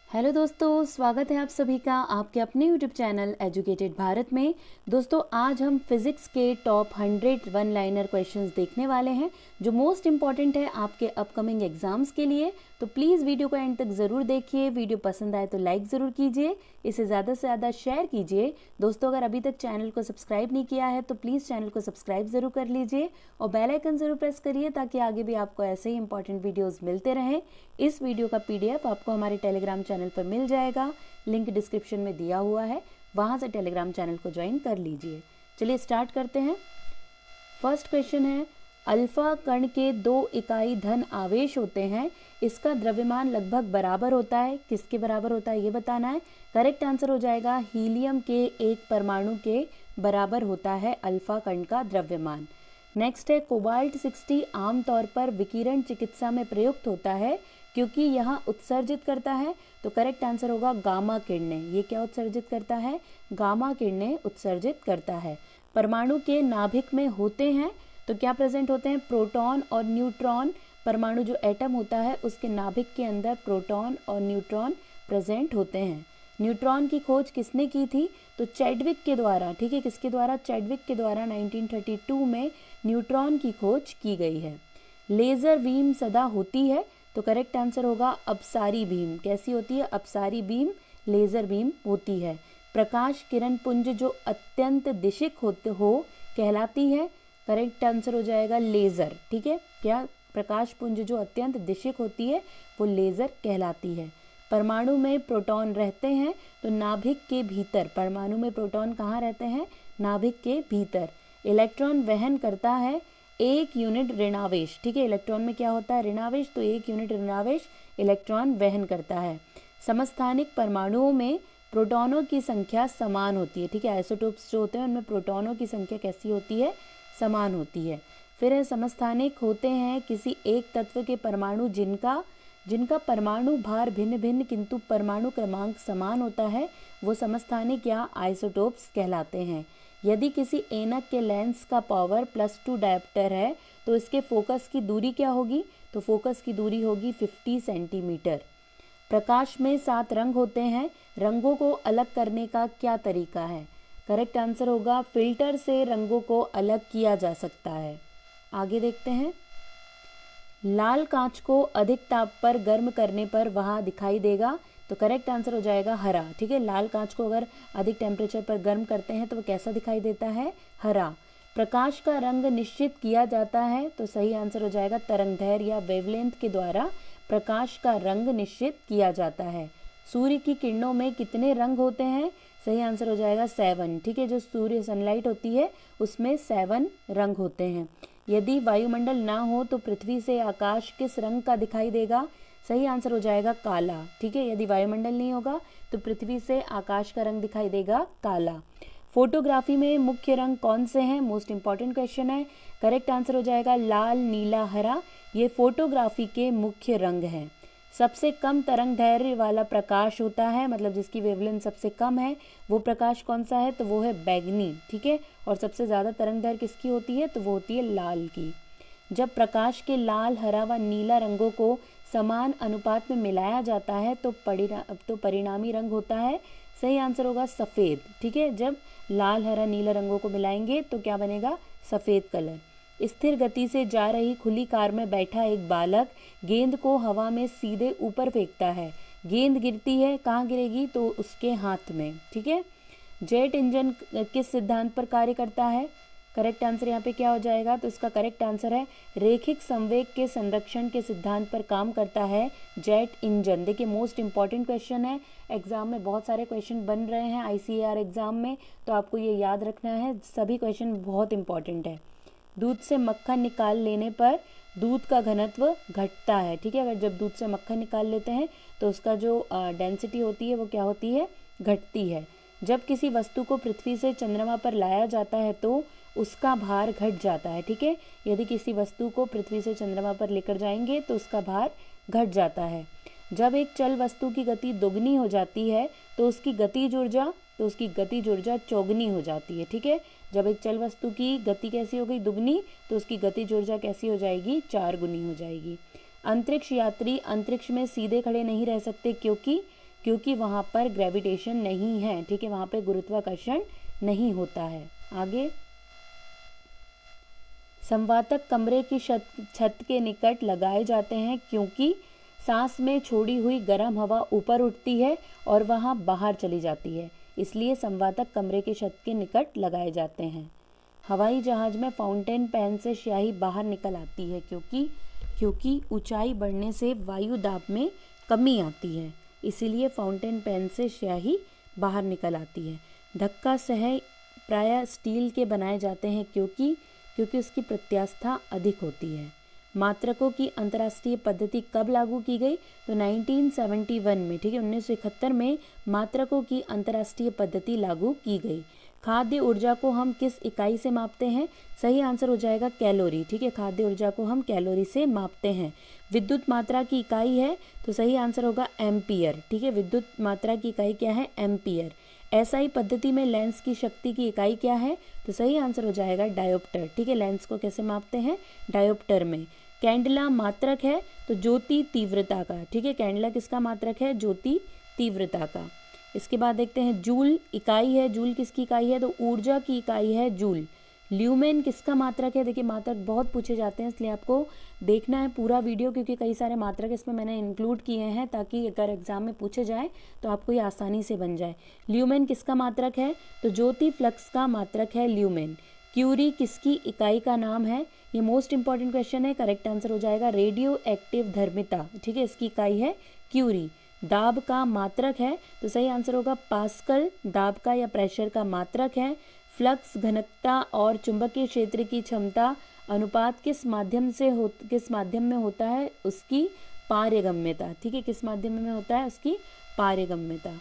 Hello दोस्तों, स्वागत है आप सभी का आपके अपने यूट्यूब चैनल एजुकेटेड भारत में। दोस्तों, आज हम फिज़िक्स के टॉप 100 वन लाइनर क्वेश्चंस देखने वाले हैं जो मोस्ट इम्पॉर्टेंट है आपके अपकमिंग एग्जाम्स के लिए। तो प्लीज़ वीडियो को एंड तक ज़रूर देखिए। वीडियो पसंद आए तो लाइक ज़रूर कीजिए, इसे ज़्यादा से ज़्यादा शेयर कीजिए। दोस्तों, अगर अभी तक चैनल को सब्सक्राइब नहीं किया है तो प्लीज़ चैनल को सब्सक्राइब ज़रूर कर लीजिए और बेल आइकन ज़रूर प्रेस करिए ताकि आगे भी आपको ऐसे ही इंपॉर्टेंट वीडियोज़ मिलते रहें। इस वीडियो का PDF आपको हमारे टेलीग्राम चैनल पर मिल जाएगा, लिंक डिस्क्रिप्शन में दिया हुआ है, वहाँ से टेलीग्राम चैनल को ज्वाइन कर लीजिए। चलिए स्टार्ट करते हैं। फर्स्ट क्वेश्चन है, अल्फा कण के 2 इकाई धन आवेश होते हैं, इसका द्रव्यमान लगभग बराबर होता है। किसके बराबर होता है ये बताना है। करेक्ट आंसर हो जाएगा हीलियम के एक परमाणु के बराबर होता है अल्फा कण का द्रव्यमान। नेक्स्ट है, कोबाल्ट 60 आमतौर पर विकिरण चिकित्सा में प्रयुक्त होता है क्योंकि यह उत्सर्जित करता है। तो करेक्ट आंसर होगा गामा किरणें। ये क्या उत्सर्जित करता है? गामा किरणें उत्सर्जित करता है। परमाणु के नाभिक में होते हैं तो क्या प्रेजेंट होते हैं? प्रोटॉन और न्यूट्रॉन। परमाणु जो एटम होता है उसके नाभिक के अंदर प्रोटॉन और न्यूट्रॉन प्रेजेंट होते हैं। न्यूट्रॉन की खोज किसने की थी? तो चैडविक के द्वारा। ठीक है, किसके द्वारा? चैडविक के द्वारा 1932 में न्यूट्रॉन की खोज की गई है। लेज़र बीम सदा होती है तो करेक्ट आंसर होगा अपसारी बीम। कैसी होती है? अपसारी बीम लेज़र बीम होती है। प्रकाश किरण पुंज जो अत्यंत दिशिक होते हो कहलाती है। करेक्ट आंसर हो जाएगा लेज़र। ठीक है, क्या? प्रकाश पुंज जो अत्यंत दिशिक होती है वो लेज़र कहलाती है। परमाणु में प्रोटॉन रहते हैं तो नाभिक के भीतर। परमाणु में प्रोटॉन कहाँ रहते हैं? नाभिक के भीतर। इलेक्ट्रॉन वहन करता है 1 यूनिट ऋणावेश। ठीक है, इलेक्ट्रॉन में क्या होता है? ऋणावेश। तो 1 यूनिट ऋणावेश इलेक्ट्रॉन वहन करता है। समस्थानिक परमाणुओं में प्रोटॉनों की संख्या समान होती है। ठीक है, आइसोटोप्स जो होते हैं उनमें प्रोटॉनों की संख्या कैसी होती है? समान होती है। फिर है, समस्थानिक होते हैं किसी एक तत्व के परमाणु जिनका परमाणु भार भिन्न भिन्न किंतु परमाणु क्रमांक समान होता है, वो समस्थानिक या आइसोटोप्स कहलाते हैं। यदि किसी ऐनक के लेंस का पावर +2 डायोप्टर है तो इसके फोकस की दूरी क्या होगी? तो फोकस की दूरी होगी 50 सेंटीमीटर। प्रकाश में 7 रंग होते हैं, रंगों को अलग करने का क्या तरीका है? करेक्ट आंसर होगा फिल्टर से रंगों को अलग किया जा सकता है। आगे देखते हैं। लाल कांच को अधिक ताप पर गर्म करने पर वह दिखाई देगा। तो करेक्ट आंसर हो जाएगा हरा। ठीक है, लाल कांच को अगर अधिक टेम्परेचर पर गर्म करते हैं तो वो कैसा दिखाई देता है? हरा। प्रकाश का रंग निश्चित किया जाता है तो सही आंसर हो जाएगा तरंगदैर्घ्य या वेवलेंथ के द्वारा प्रकाश का रंग निश्चित किया जाता है। सूर्य की किरणों में कितने रंग होते हैं? सही आंसर हो जाएगा 7। ठीक है, जो सूर्य सनलाइट होती है उसमें 7 रंग होते हैं। यदि वायुमंडल ना हो तो पृथ्वी से आकाश किस रंग का दिखाई देगा? सही आंसर हो जाएगा काला। ठीक है, यदि वायुमंडल नहीं होगा तो पृथ्वी से आकाश का रंग दिखाई देगा काला। फोटोग्राफी में मुख्य रंग कौन से हैं? मोस्ट इंपॉर्टेंट क्वेश्चन है। करेक्ट आंसर हो जाएगा लाल, नीला, हरा। ये फोटोग्राफी के मुख्य रंग हैं। सबसे कम तरंग दैर्घ्य वाला प्रकाश होता है, मतलब जिसकी वेवलेंथ सबसे कम है, वो प्रकाश कौन सा है? तो वो है बैगनी। ठीक है, और सबसे ज़्यादा तरंग दैर्घ्य किसकी होती है? तो वो होती है लाल की। जब प्रकाश के लाल, हरा व नीला रंगों को समान अनुपात में मिलाया जाता है तो परिणामी रंग होता है। सही आंसर होगा सफ़ेद। ठीक है, जब लाल, हरा, नीला रंगों को मिलाएंगे तो क्या बनेगा? सफ़ेद कलर। स्थिर गति से जा रही खुली कार में बैठा एक बालक गेंद को हवा में सीधे ऊपर फेंकता है। गेंद गिरती है, कहाँ गिरेगी? तो उसके हाथ में। ठीक है, जेट इंजन किस सिद्धांत पर कार्य करता है? करेक्ट आंसर यहाँ पे क्या हो जाएगा? तो इसका करेक्ट आंसर है रैखिक संवेग के संरक्षण के सिद्धांत पर काम करता है जेट इंजन। देखिए, मोस्ट इंपॉर्टेंट क्वेश्चन है, एग्जाम में बहुत सारे क्वेश्चन बन रहे हैं ICAR एग्जाम में, तो आपको ये याद रखना है, सभी क्वेश्चन बहुत इंपॉर्टेंट है। दूध से मक्खन निकाल लेने पर दूध का घनत्व घटता है। ठीक है, अगर जब दूध से मक्खन निकाल लेते हैं तो उसका जो डेंसिटी होती है वो क्या होती है? घटती है। जब किसी वस्तु को पृथ्वी से चंद्रमा पर लाया जाता है तो उसका भार घट जाता है। ठीक है, यदि किसी वस्तु को पृथ्वी से चंद्रमा पर लेकर जाएंगे तो उसका भार घट जाता है। जब एक चल वस्तु की गति दोगुनी हो जाती है तो उसकी गतिज ऊर्जा चौगुनी हो जाती है। ठीक है, जब एक चल वस्तु की गति कैसी हो गई? दुगनी, तो उसकी गतिज ऊर्जा कैसी हो जाएगी? 4 गुनी हो जाएगी। अंतरिक्ष यात्री अंतरिक्ष में सीधे खड़े नहीं रह सकते क्योंकि वहाँ पर ग्रेविटेशन नहीं है, ठीक है, वहाँ पे गुरुत्वाकर्षण नहीं होता है। आगे, संवातक कमरे की छत के निकट लगाए जाते हैं क्योंकि सांस में छोड़ी हुई गर्म हवा ऊपर उठती है और वहाँ बाहर चली जाती है, इसलिए संवातक कमरे की छत के निकट लगाए जाते हैं। हवाई जहाज में फाउंटेन पेन से स्याही बाहर निकल आती है क्योंकि ऊंचाई बढ़ने से वायु दाब में कमी आती है, इसीलिए फाउंटेन पेन से स्याही बाहर निकल आती है। धक्का सह प्रायः स्टील के बनाए जाते हैं क्योंकि उसकी प्रत्यास्था अधिक होती है। मात्रकों की अंतर्राष्ट्रीय पद्धति कब लागू की गई? तो 1971 में, ठीक है, 1971 में मात्रकों की अंतर्राष्ट्रीय पद्धति लागू की गई। खाद्य ऊर्जा को हम किस इकाई से मापते हैं? सही आंसर हो जाएगा कैलोरी, ठीक है, खाद्य ऊर्जा को हम कैलोरी से मापते हैं। विद्युत मात्रा की इकाई है तो सही आंसर होगा एम्पियर, ठीक है, विद्युत मात्रा की इकाई क्या है? एम्पियर। एसआई पद्धति में लेंस की शक्ति की इकाई क्या है? तो सही आंसर हो जाएगा डायोप्टर, ठीक है, लेंस को कैसे मापते हैं? डायोप्टर में। कैंडला मात्रक है तो ज्योति तीव्रता का, ठीक है, कैंडला किसका मात्रक है? ज्योति तीव्रता का। इसके बाद देखते हैं जूल इकाई है, जूल किसकी इकाई है? तो ऊर्जा की इकाई है जूल। ल्यूमेन किसका मात्रक है? देखिए मात्रक बहुत पूछे जाते हैं, इसलिए आपको देखना है पूरा वीडियो, क्योंकि कई सारे मात्रक इसमें मैंने इंक्लूड किए हैं ताकि अगर एग्जाम में पूछे जाए तो आपको ये आसानी से बन जाए। ल्यूमेन किसका मात्रक है? तो ज्योति फ्लक्स का मात्रक है ल्यूमेन। क्यूरी किसकी इकाई का नाम है? ये मोस्ट इंपॉर्टेंट क्वेश्चन है, करेक्ट आंसर हो जाएगा रेडियो एक्टिव धर्मिता, ठीक है, इसकी इकाई है क्यूरी। दाब का मात्रक है तो सही आंसर होगा पास्कल, दाब का या प्रेशर का मात्रक है। फ्लक्स घनत्व और चुंबकीय क्षेत्र की क्षमता अनुपात किस माध्यम में होता है? उसकी पारगम्यता, ठीक है, किस माध्यम में होता है? उसकी पारगम्यता।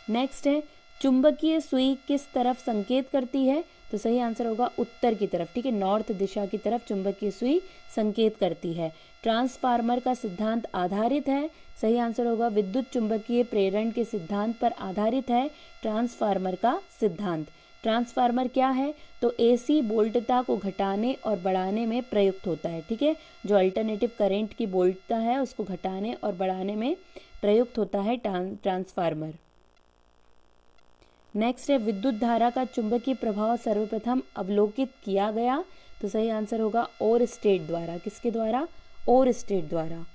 नेक्स्ट है चुंबकीय सुई किस तरफ संकेत करती है? तो सही आंसर होगा उत्तर की तरफ, ठीक है, नॉर्थ दिशा की तरफ चुंबकीय सुई संकेत करती है। ट्रांसफार्मर का सिद्धांत आधारित है, सही आंसर होगा विद्युत चुंबकीय प्रेरण के सिद्धांत पर आधारित है ट्रांसफार्मर का सिद्धांत। ट्रांसफार्मर क्या है? तो एसी वोल्टता को घटाने और बढ़ाने में प्रयुक्त होता है, ठीक है, जो अल्टरनेटिव करंट की वोल्टता है उसको घटाने और बढ़ाने में प्रयुक्त होता है ट्रांसफार्मर। नेक्स्ट है विद्युत धारा का चुंबकीय प्रभाव सर्वप्रथम अवलोकित किया गया, तो सही आंसर होगा ओरस्टेड द्वारा। किसके द्वारा? ओरस्टेड द्वारा।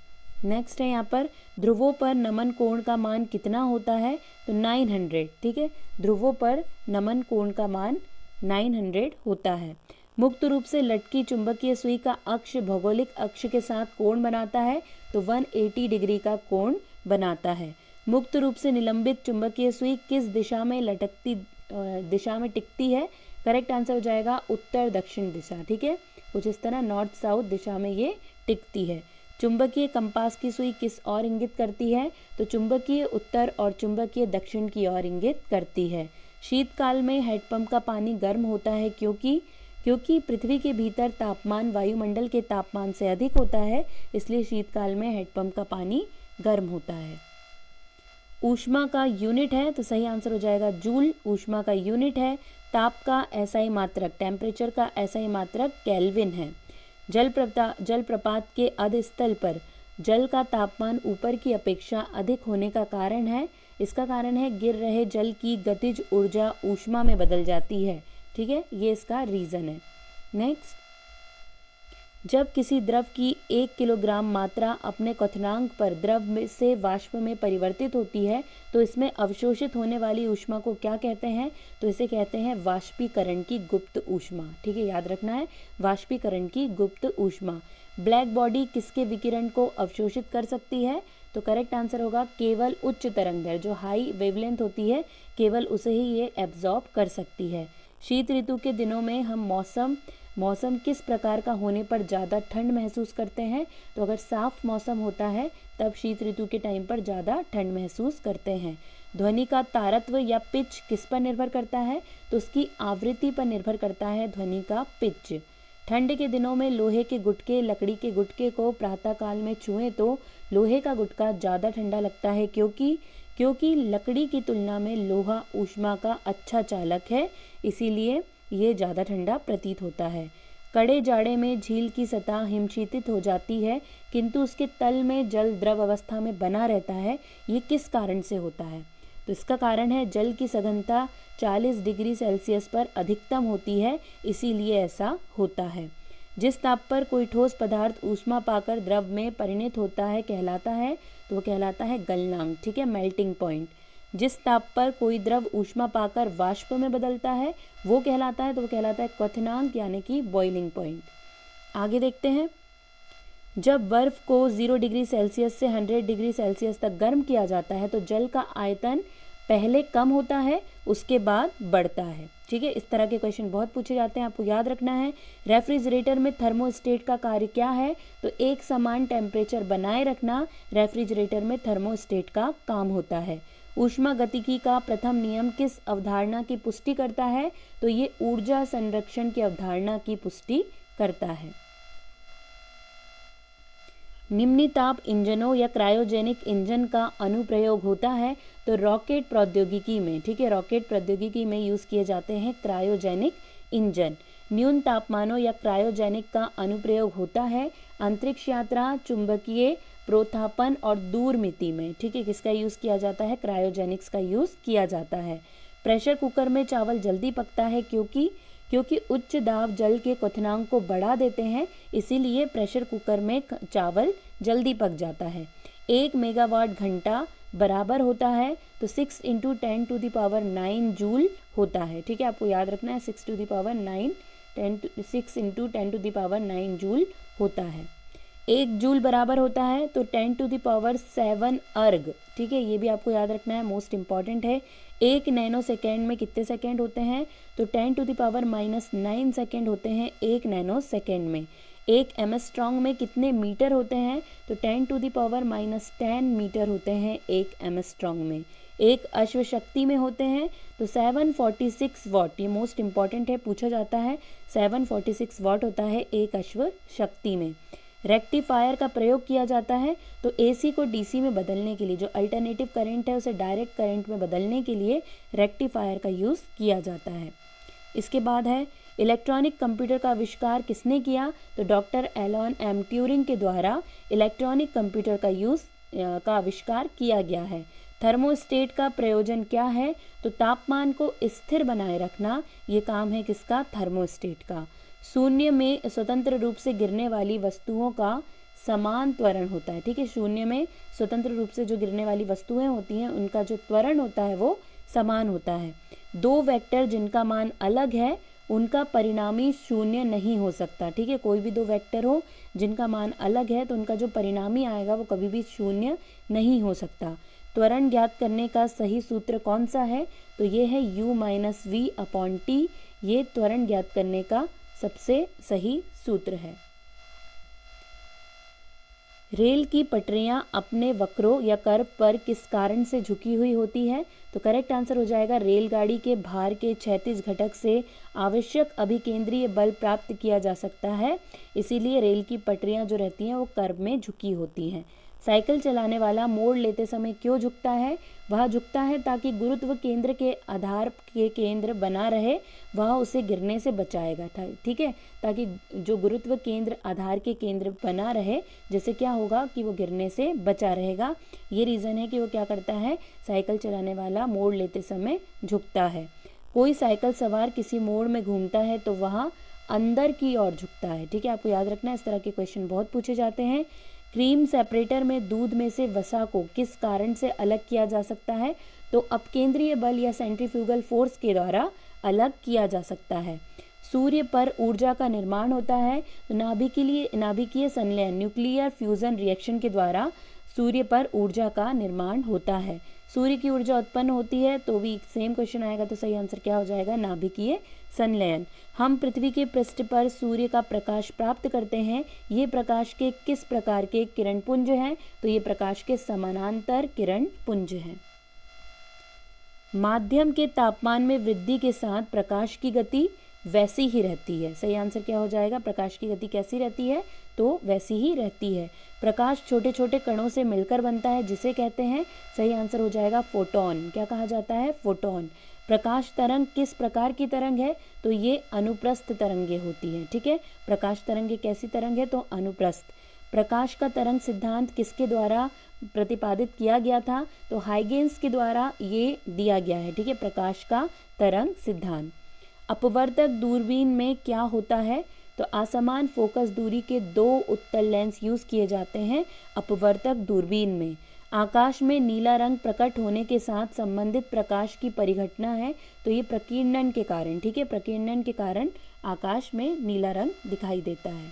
नेक्स्ट है यहाँ पर ध्रुवों पर नमन कोण का मान कितना होता है? तो 900, ठीक है, ध्रुवों पर नमन कोण का मान 900 होता है। मुक्त रूप से लटकी चुंबकीय सुई का अक्ष भौगोलिक अक्ष के साथ कोण बनाता है, तो 180 डिग्री का कोण बनाता है। मुक्त रूप से निलंबित चुंबकीय सुई किस दिशा में टिकती है? करेक्ट आंसर हो जाएगा उत्तर दक्षिण दिशा, ठीक है, कुछ इस तरह नॉर्थ साउथ दिशा में ये टिकती है। चुंबकीय कंपास की सुई किस ओर इंगित करती है? तो चुंबकीय उत्तर और चुंबकीय दक्षिण की ओर इंगित करती है। शीतकाल में हैंडपंप का पानी गर्म होता है क्योंकि पृथ्वी के भीतर तापमान वायुमंडल के तापमान से अधिक होता है, इसलिए शीतकाल में हैंडपंप का पानी गर्म होता है। ऊष्मा का यूनिट है तो सही आंसर हो जाएगा जूल, ऊष्मा का यूनिट है। ताप का एसआई मात्रक, टेम्परेचर का एसआई मात्रक केल्विन है। जल प्रपात के अधस्थल पर जल का तापमान ऊपर की अपेक्षा अधिक होने का कारण है, इसका कारण है गिर रहे जल की गतिज ऊर्जा ऊष्मा में बदल जाती है, ठीक है, ये इसका रीज़न है। नेक्स्ट, जब किसी द्रव की 1 किलोग्राम मात्रा अपने क्वथनांक पर द्रव में से वाष्प में परिवर्तित होती है तो इसमें अवशोषित होने वाली ऊष्मा को क्या कहते हैं? तो इसे कहते हैं वाष्पीकरण की गुप्त ऊष्मा, ठीक है, याद रखना है, वाष्पीकरण की गुप्त ऊष्मा। ब्लैक बॉडी किसके विकिरण को अवशोषित कर सकती है? तो करेक्ट आंसर होगा केवल उच्च तरंगदैर्घ्य, जो हाई वेवलेंथ होती है, केवल उसे ही ये एब्जॉर्ब कर सकती है। शीत ऋतु के दिनों में हम मौसम किस प्रकार का होने पर ज़्यादा ठंड महसूस करते हैं? तो अगर साफ मौसम होता है तब शीत ऋतु के टाइम पर ज़्यादा ठंड महसूस करते हैं। ध्वनि का तारत्व या पिच किस पर निर्भर करता है? तो उसकी आवृत्ति पर निर्भर करता है ध्वनि का पिच। ठंड के दिनों में लोहे के गुटके लकड़ी के गुटके को प्रातःकाल में छुएं तो लोहे का गुटका ज़्यादा ठंडा लगता है क्योंकि लकड़ी की तुलना में लोहा ऊष्मा का अच्छा चालक है, इसीलिए ये ज़्यादा ठंडा प्रतीत होता है। कड़े जाड़े में झील की सतह हिमशीतित हो जाती है किंतु उसके तल में जल द्रव अवस्था में बना रहता है, ये किस कारण से होता है? तो इसका कारण है जल की सघनता 40 डिग्री सेल्सियस पर अधिकतम होती है, इसीलिए ऐसा होता है। जिस ताप पर कोई ठोस पदार्थ ऊष्मा पाकर द्रव में परिणत होता है कहलाता है, तो वो कहलाता है गलनांक, ठीक है, मेल्टिंग पॉइंट। जिस ताप पर कोई द्रव ऊष्मा पाकर वाष्प में बदलता है वो कहलाता है, तो वो कहलाता है क्वथनांक यानी कि बॉइलिंग पॉइंट। आगे देखते हैं, जब बर्फ को 0 डिग्री सेल्सियस से 100 डिग्री सेल्सियस तक गर्म किया जाता है तो जल का आयतन पहले कम होता है उसके बाद बढ़ता है, ठीक है। इस तरह के क्वेश्चन बहुत पूछे जाते हैं, आपको याद रखना है। रेफ्रिजरेटर में थर्मोस्टेट का कार्य क्या है? तो एक समान टेम्परेचर बनाए रखना रेफ्रिजरेटर में थर्मोस्टेट का काम होता है। ऊष्मा गतिकी का प्रथम नियम किस अवधारणा की पुष्टि करता है? तो ये ऊर्जा संरक्षण की अवधारणा की पुष्टि करता है। निम्न ताप इंजनों या क्रायोजेनिक इंजन का अनुप्रयोग होता है तो रॉकेट प्रौद्योगिकी में, ठीक है, रॉकेट प्रौद्योगिकी में यूज़ किए जाते हैं क्रायोजेनिक इंजन। न्यून तापमानों या क्रायोजेनिक का अनुप्रयोग होता है अंतरिक्ष यात्रा, चुंबकीय प्रोत्थापन और दूर मिति में, ठीक है। किसका यूज़ किया जाता है? क्रायोजेनिक्स का यूज़ किया जाता है। प्रेशर कुकर में चावल जल्दी पकता है क्योंकि उच्च दाब जल के क्वथनांक को बढ़ा देते हैं, इसीलिए प्रेशर कुकर में चावल जल्दी पक जाता है। 1 मेगावाट घंटा बराबर होता है तो 6 × 10⁹ जूल होता है, ठीक है। आपको याद रखना है 6 × 10⁹ जूल होता है। 1 जूल बराबर होता है तो 10⁷ अर्ग, ठीक है, ये भी आपको याद रखना है, मोस्ट इंपॉर्टेंट है। 1 नैनो सेकेंड में कितने सेकेंड होते हैं? तो 10⁻⁹ सेकेंड होते हैं 1 नैनो सेकेंड में। 1 एमस्ट्रॉन्ग में कितने मीटर होते हैं? तो 10⁻⁻10 मीटर होते हैं 1 एमस्ट्रॉन्ग में। 1 अश्व शक्ति में होते हैं तो 746 वाट, ये मोस्ट इंपॉर्टेंट है, पूछा जाता है। 746 वाट होता है 1 अश्व शक्ति में। रेक्टिफायर का प्रयोग किया जाता है तो एसी को डीसी में बदलने के लिए, जो अल्टरनेटिव करंट है उसे डायरेक्ट करंट में बदलने के लिए रेक्टिफायर का यूज़ किया जाता है। इसके बाद है इलेक्ट्रॉनिक कंप्यूटर का आविष्कार किसने किया? तो डॉक्टर एलन एम ट्यूरिंग के द्वारा इलेक्ट्रॉनिक कंप्यूटर का आविष्कार किया गया है। थर्मोस्टेट का प्रयोजन क्या है? तो तापमान को स्थिर बनाए रखना, ये काम है किसका? थर्मोस्टेट का। शून्य में स्वतंत्र रूप से गिरने वाली वस्तुओं का समान त्वरण होता है, ठीक है। शून्य में स्वतंत्र रूप से जो गिरने वाली वस्तुएं होती हैं उनका जो त्वरण होता है वो समान होता है। 2 वेक्टर जिनका मान अलग है उनका परिणामी शून्य नहीं हो सकता, ठीक है। कोई भी 2 वेक्टर हो जिनका मान अलग है तो उनका जो परिणामी आएगा वो कभी भी शून्य नहीं हो सकता। त्वरण ज्ञात करने का सही सूत्र कौन सा है? तो ये है u-v/t, ये त्वरण ज्ञात करने का सबसे सही सूत्र है। रेल की पटरियां अपने वक्रों या कर्व पर किस कारण से झुकी हुई होती है? तो करेक्ट आंसर हो जाएगा रेलगाड़ी के भार के क्षैतिज घटक से आवश्यक अभिकेंद्रीय बल प्राप्त किया जा सकता है, इसीलिए रेल की पटरियां जो रहती हैं वो कर्व में झुकी होती हैं। साइकिल चलाने वाला मोड़ लेते समय क्यों झुकता है? वह झुकता है ताकि गुरुत्व केंद्र के आधार के केंद्र बना रहे, वह उसे गिरने से बचाएगा, ठीक है, ताकि जो गुरुत्व केंद्र आधार के केंद्र बना रहे, जैसे क्या होगा कि वो गिरने से बचा रहेगा। ये रीज़न है कि वो क्या करता है, साइकिल चलाने वाला मोड़ लेते समय झुकता है। कोई साइकिल सवार किसी मोड़ में घूमता है तो वह अंदर की ओर झुकता है, ठीक है, आपको याद रखना है, इस तरह के क्वेश्चन बहुत पूछे जाते हैं। क्रीम सेपरेटर में दूध में से वसा को किस कारण से अलग किया जा सकता है? तो अपकेंद्रीय बल या सेंट्रीफ्यूगल फोर्स के द्वारा अलग किया जा सकता है। सूर्य पर ऊर्जा का निर्माण होता है तो नाभिकीय संलयन न्यूक्लियर फ्यूजन रिएक्शन के द्वारा सूर्य पर ऊर्जा का निर्माण होता है। सूर्य की ऊर्जा उत्पन्न होती है तो भी सेम क्वेश्चन आएगा, तो सही आंसर क्या हो जाएगा? नाभिकीय संलयन। हम पृथ्वी के पृष्ठ पर सूर्य का प्रकाश प्राप्त करते हैं, ये प्रकाश के किस प्रकार के किरण पुंज हैं? तो ये प्रकाश के समानांतर किरण पुंज हैं। माध्यम के तापमान में वृद्धि के साथ प्रकाश की गति वैसी ही रहती है। सही आंसर क्या हो जाएगा? प्रकाश की गति कैसी रहती है? तो वैसी ही रहती है। प्रकाश छोटे छोटे कणों से मिलकर बनता है, जिसे कहते हैं, सही आंसर हो जाएगा फोटोन। क्या कहा जाता है? फोटोन। प्रकाश तरंग किस प्रकार की तरंग है, तो ये अनुप्रस्थ तरंगे होती हैं। ठीक है, प्रकाश तरंगे कैसी तरंग है, तो अनुप्रस्थ। प्रकाश का तरंग सिद्धांत किसके द्वारा प्रतिपादित किया गया था, तो हाइगेंस के द्वारा ये दिया गया है। ठीक है, प्रकाश का तरंग सिद्धांत। अपवर्तक दूरबीन में क्या होता है, तो असमान फोकस दूरी के 2 उत्तल लेंस यूज किए जाते हैं अपवर्तक दूरबीन में। आकाश में नीला रंग प्रकट होने के साथ संबंधित प्रकाश की परिघटना है, तो ये प्रकीर्णन के कारण। ठीक है, प्रकीर्णन के कारण आकाश में नीला रंग दिखाई देता है।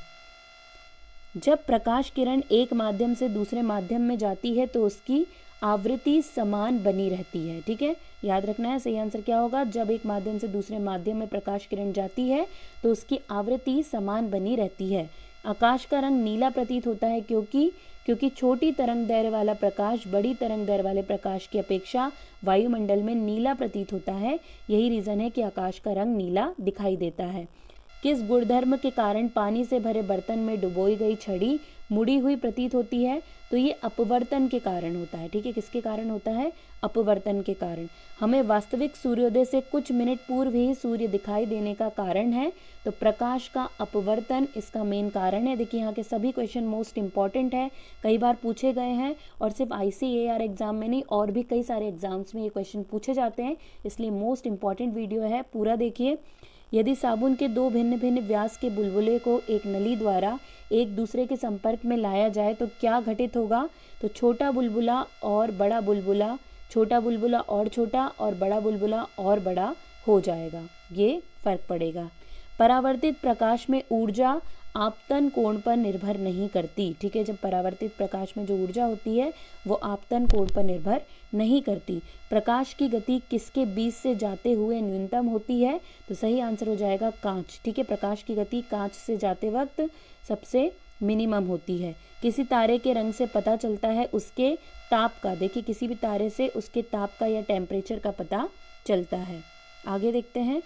जब प्रकाश किरण एक माध्यम से दूसरे माध्यम में जाती है तो उसकी आवृत्ति समान बनी रहती है। ठीक है, याद रखना है, सही आंसर क्या होगा, जब एक माध्यम से दूसरे माध्यम में प्रकाश किरण जाती है तो उसकी आवृत्ति समान बनी रहती है। आकाश का रंग नीला प्रतीत होता है क्योंकि छोटी तरंग दैर्घ्य वाला प्रकाश बड़ी तरंग दैर्घ्य वाले प्रकाश की अपेक्षा वायुमंडल में नीला प्रतीत होता है। यही रीज़न है कि आकाश का रंग नीला दिखाई देता है। किस गुणधर्म के कारण पानी से भरे बर्तन में डुबोई गई छड़ी मुड़ी हुई प्रतीत होती है, तो ये अपवर्तन के कारण होता है। ठीक है, किसके कारण होता है, अपवर्तन के कारण। हमें वास्तविक सूर्योदय से कुछ मिनट पूर्व ही सूर्य दिखाई देने का कारण है, तो प्रकाश का अपवर्तन इसका मेन कारण है। देखिए यहाँ के सभी क्वेश्चन मोस्ट इंपॉर्टेंट है, कई बार पूछे गए हैं और सिर्फ ICAR एग्जाम में नहीं और भी कई सारे एग्जाम्स में ये क्वेश्चन पूछे जाते हैं, इसलिए मोस्ट इंपॉर्टेंट वीडियो है, पूरा देखिए। यदि साबुन के 2 भिन्न भिन्न व्यास के बुलबुले को एक नली द्वारा एक दूसरे के संपर्क में लाया जाए तो क्या घटित होगा, तो छोटा बुलबुला और बड़ा बुलबुला, छोटा बुलबुला और छोटा और बड़ा बुलबुला और बड़ा हो जाएगा, ये फर्क पड़ेगा। परावर्तित प्रकाश में ऊर्जा आपतन कोण पर निर्भर नहीं करती। ठीक है, जब परावर्तित प्रकाश में जो ऊर्जा होती है वो आपतन कोण पर निर्भर नहीं करती। प्रकाश की गति किसके बीच से जाते हुए न्यूनतम होती है, तो सही आंसर हो जाएगा कांच। ठीक है, प्रकाश की गति कांच से जाते वक्त सबसे मिनिमम होती है। किसी तारे के रंग से पता चलता है उसके ताप का। देखिए किसी भी तारे से उसके ताप का या टेम्परेचर का पता चलता है। आगे देखते हैं,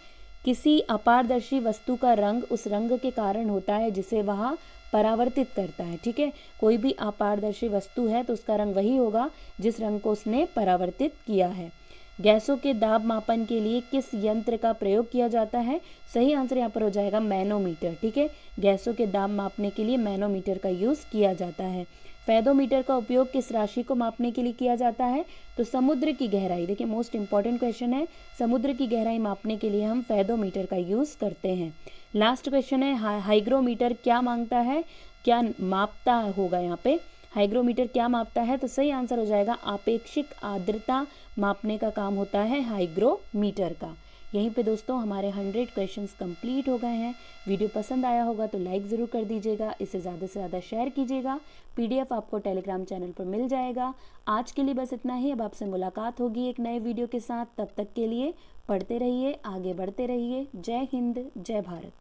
किसी अपारदर्शी वस्तु का रंग उस रंग के कारण होता है जिसे वह परावर्तित करता है। ठीक है, कोई भी अपारदर्शी वस्तु है तो उसका रंग वही होगा जिस रंग को उसने परावर्तित किया है। गैसों के दाब मापन के लिए किस यंत्र का प्रयोग किया जाता है, सही आंसर यहाँ पर हो जाएगा मैनोमीटर। ठीक है, गैसों के दाब मापने के लिए मैनोमीटर का यूज़ किया जाता है। फेदोमीटर का उपयोग किस राशि को मापने के लिए किया जाता है, तो समुद्र की गहराई। देखिए मोस्ट इंपॉर्टेंट क्वेश्चन है, समुद्र की गहराई मापने के लिए हम फेदोमीटर का यूज़ करते हैं। लास्ट क्वेश्चन है, हाइग्रोमीटर क्या मांगता है, क्या मापता होगा यहाँ पे, हाइग्रोमीटर क्या मापता है, तो सही आंसर हो जाएगा आपेक्षिक आर्द्रता मापने का काम होता है हाइग्रोमीटर का। यहीं पे दोस्तों हमारे 100 क्वेश्चंस कंप्लीट हो गए हैं। वीडियो पसंद आया होगा तो लाइक ज़रूर कर दीजिएगा, इसे ज़्यादा से ज़्यादा शेयर कीजिएगा। PDF आपको टेलीग्राम चैनल पर मिल जाएगा। आज के लिए बस इतना ही, अब आपसे मुलाकात होगी एक नए वीडियो के साथ। तब तक के लिए पढ़ते रहिए, आगे बढ़ते रहिए। जय हिंद, जय भारत।